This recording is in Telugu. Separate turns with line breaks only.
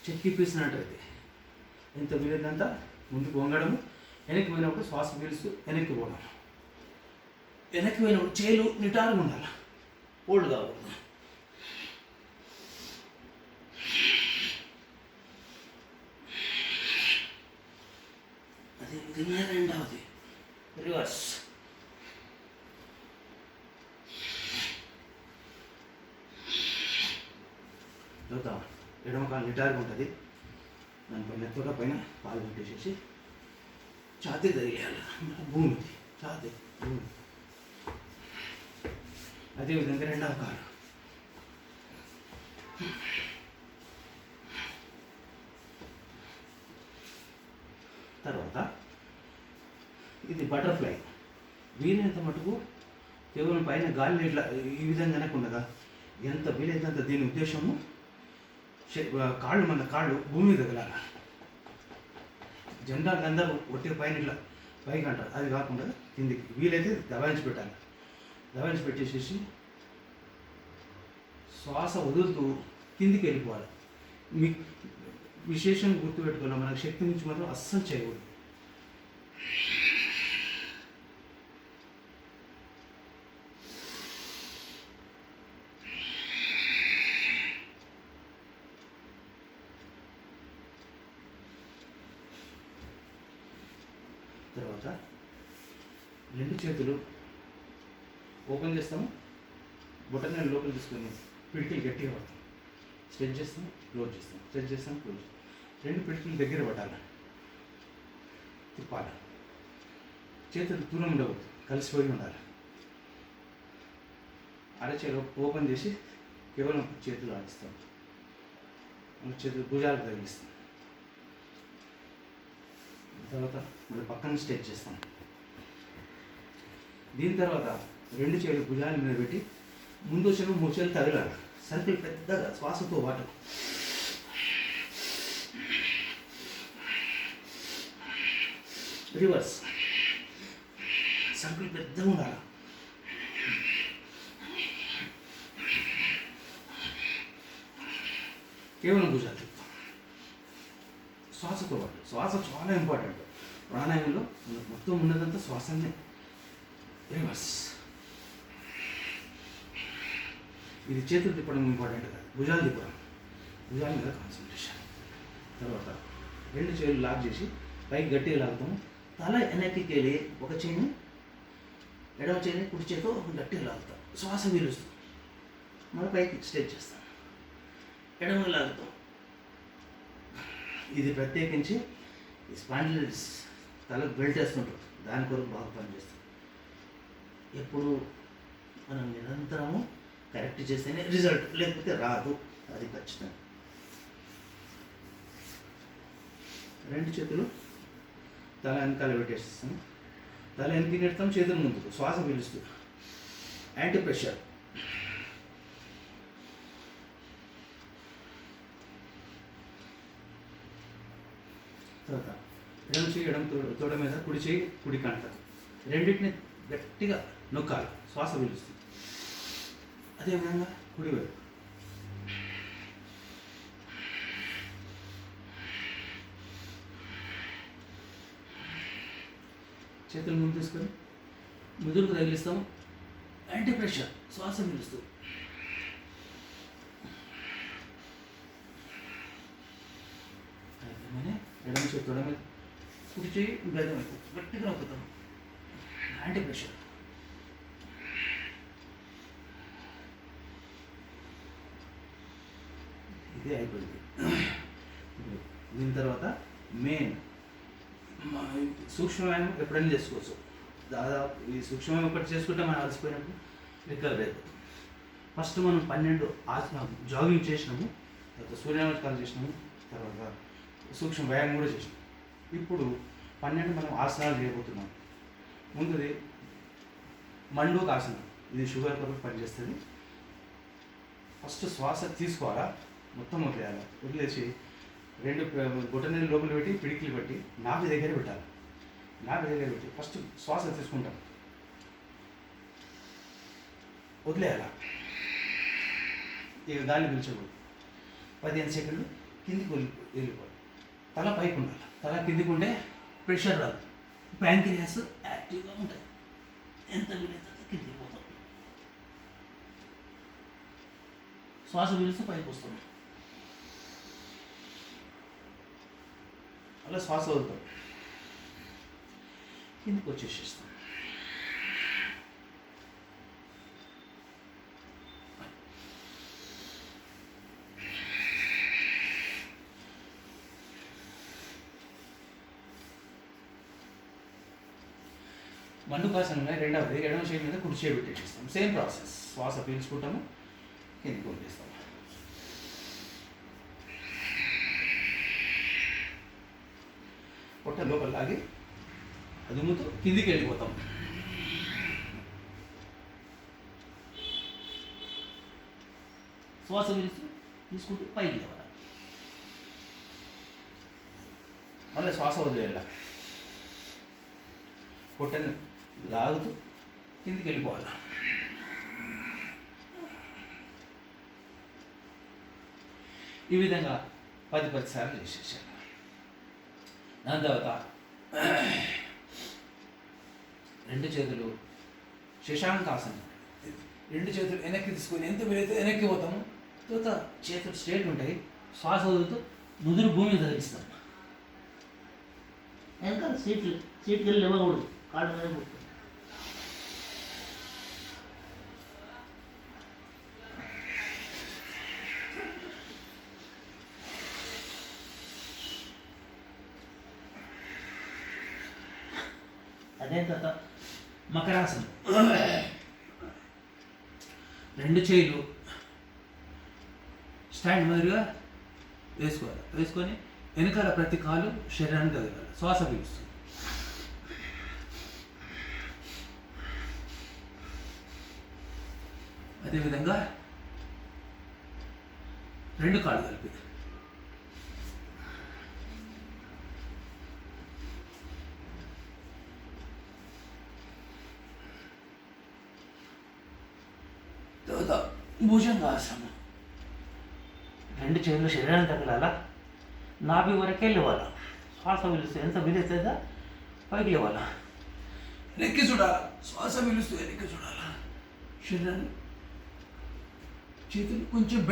చెక్కి పీసినట్టు అయితే ఎంత వీలైనంత ముందుకు వంగడము, వెనక్కి పోయినప్పుడు శ్వాస పీలుస్తూ వెనక్కి పోవడం. వెనక్కి పోయినప్పుడు చేలు నిటారుగా ఉండాలి, ఓల్డ్ కాకూడదు. అదేవిధంగా రెండవది రివర్స్. చూద్దాం. ఎడమ కాలు నిటారుగా ఉంటుంది, దానిపైన మెత్తగా పైన కాలు పెట్టేసేసి ఛాతీ తగిలేయాలి, భూమి ఛాతీ భూమి. అదేవిధంగా రెండవ కాలు తర్వాత ఇది బటర్ఫ్లై. వీలైనంత మటుకు కేవలం పైన గాలిని ఇట్లా ఈ విధంగానే ఉండగా ఎంత వీలైతే అంత. దీని ఉద్దేశము కాళ్ళు, మన కాళ్ళు భూమి తగలాలి. జెండాకి అందరూ ఒట్టిగా పైన ఇట్లా పైకి అంటారు, అది కాకుండా కిందికి వీలైతే దబాయించి పెట్టాలి. దబాయించి పెట్టేసేసి శ్వాస వదులుతూ కిందికి వెళ్ళిపోవాలి. మీకు విశేషంగా గుర్తుపెట్టుకోవాలి, మనకు శక్తి నుంచి మాత్రం అస్సలు చేయకూడదు. తర్వాత రెండు చేతులు ఓపెన్ చేస్తాము, బొటనవేలు లోపల తీసుకొని పిడికిలు గట్టిగా పడతాం, స్ట్రెచ్ చేస్తాం, క్లోజ్ చేస్తాం, స్ట్రెచ్ చేస్తాం, క్లోజ్ చేస్తాం. రెండు పిడికిలు దగ్గర పట్టాలి, తిప్పాలి. చేతులు దూరం ఉండవద్దు, కలిసిపోయి ఉండాలి. అరచేలో ఓపెన్ చేసి కేవలం చేతులు ఆడిస్తాం, చేతులు భుజాలు తగిలిస్తాం. తర్వాత మళ్ళీ పక్కన స్ట్రెచ్ చేస్తాం. దీని తర్వాత రెండు చేతులు భుజాల మీద పెట్టి ముందు వచ్చిన మూడు చేతులు తగలాలి, సర్కిల్ పెద్దగా శ్వాసతో పాటు. రివర్స్ సర్కిల్ పెద్దగా ఉండాలి. కేవలం భుజాలు తిప్పుతాం శ్వాసతో పాటు. శ్వాస చాలా ఇంపార్టెంట్ ప్రాణాయామంలో. మొత్తం ఉన్నదంతా శ్వాసనే. రివర్స్. ఇది చేతులు తిప్పడం ఇంపార్టెంట్ కాదు, భుజాలు తిప్పడం, భుజాల మీద కాన్సన్ట్రేషన్. తర్వాత రెండు చేతులు లాక్ చేసి పైకి గట్టిగా లాగుతాము. తల వెనక్కి వెళ్ళి ఒక చేయిని ఎడవ చేయిని కుడి చేతితో గట్టిగా లాగుతాం, శ్వాస పీలుస్తాం, మళ్ళీ పైకి స్ట్రెచ్ చేస్తాం, ఎడమ లాగుతాం. ఇది ప్రత్యేకించి స్పాండిలైటిస్ తలకు బెల్ట్ వేస్తుంటారు, దాని కొరకు బాగా పనిచేస్తుంది. ఎప్పుడు మనం నిరంతరము కరెక్ట్ చేస్తేనే రిజల్ట్, లేకపోతే రాదు, అది ఖచ్చితంగా. రెండు చేతులు తల వెనకాల పెట్టేస్తాం, తల వెనక్కి నెడతాం, చేతులు ముందుకు, శ్వాస పీలుస్తూ యాంటీ ప్రెషర్. తర్వాత ఎడమ చేయి ఎడమ తోడ మీద, కుడి చేయి కుడి కంట, రెండింటిని గట్టిగా నొక్కాలి, శ్వాస పీలుస్తుంది. అదేవిధంగా కుడివైపు చేతులు ముందు తీసుకొని ముదురుకు తగిలిస్తాము, యాంటీ ప్రెషర్, శ్వాస పీలుస్తూ. ఎడమ చేయి తొడ మీద, కుడి చేయి గదం వైపు గట్టిగా నొక్కుతాం, యాంటీ ప్రెషర్. ఇదే అయిపోయింది. దీని తర్వాత మెయిన్ సూక్ష్మవ్యాయామం ఎప్పుడైనా చేసుకోవచ్చు. దాదాపు ఈ సూక్ష్మవ్యాయామం ఒకటి చేసుకుంటే మనం అలసిపోయినప్పుడు రికవర్ అయిపోతుంది. ఫస్ట్ మనం 12 ఆసనాలు జాగింగ్ చేసినాము, తర్వాత సూర్యనమస్కారం చేసినాము, తర్వాత సూక్ష్మ వ్యాయామం కూడా చేసినాం. ఇప్పుడు 12 మనం ఆసనాలు చేయబోతున్నాం. ముందుది మండూక్ ఆసనం, ఇది షుగర్ కొరకు పనిచేస్తుంది. ఫస్ట్ శ్వాస తీసుకోవాలా, మొత్తం వదిలేయాలి. వదిలేసి రెండు బొటనవేలు లోపల పెట్టి పిడికిలు పెట్టి నాభి దగ్గర పెట్టాలి. నాభి దగ్గర పెట్టి ఫస్ట్ శ్వాస తీసుకుంటాం, వదిలేయాల. ఇక గాలి పీల్చకూడదు. 15 సెకండ్లు కిందికి వెళ్ళిపోవాలి. తల పైకి ఉండాలి. తల కిందికి ఉంటే ప్రెషర్ రాదు. ప్యాంక్రియాస్ యాక్టివ్గా ఉంటుంది. ఎంత వీలైతే కిందికి పోతాం. శ్వాస పీలుస్తూ పైకి వస్తాం. అలా శ్వాస వదులుతాం. కిందికి వచ్చేసేస్తాం. మండుకాసనంలో రెండవది ఎడమ చేయి మీద కుడి చేయి పెట్టేసేస్తాం. Same process. శ్వాస పీల్చుకుంటాము, కిందికి వదిలేస్తాము. పొట్ట లోపల లాగి అదుముతూ కిందికి వెళ్ళిపోతాం. శ్వాస పీలుస్తూ తీసుకుంటూ పైకి లేవాలి. మళ్ళీ శ్వాస వదిలేయాలి. పొట్టని లాగుతూ కిందికి వెళ్ళిపోవాలి. ఈ విధంగా 10 సార్లు చేసేసాను. దాని తర్వాత 2 చేతులు శశాంకాసనం. 2 చేతులు వెనక్కి తీసుకొని ఎంత వీలైతే వెనక్కి పోతాము. తర్వాత చేతులు స్ట్రేట్ ఉంటాయి. శ్వాస వదులుతూ నుదురు భూమి తగిలిస్తాం.
వెనకాల సీట్కి వెళ్ళి ఇవ్వకూడదు, కాళ్ళు మీద కూర్చో. అదే తర్వాత
మకరాసనం. 2 చేతులు స్టాండ్ మాదిరిగా వేసుకోవాలి. వేసుకొని వెనకాల ప్రతి కాలు శరీరానికి తగలాలి. శ్వాస పీలుస్తుంది. అదేవిధంగా 2 కాళ్ళు కలిపి తర్వాత భుజంగాసనం. 2 చేతులు శరీరానికి తగలాలా, నాభి వరకే లేవాలా. శ్వాస పీలుస్తూ ఎంత వీలైతుందా పైకి లేవాలా. వెనక్కి చూడాలా. శ్వాస పీలుస్తూ వెనక్కి చూడాలా. శరీరాన్ని చేతులు కొంచెం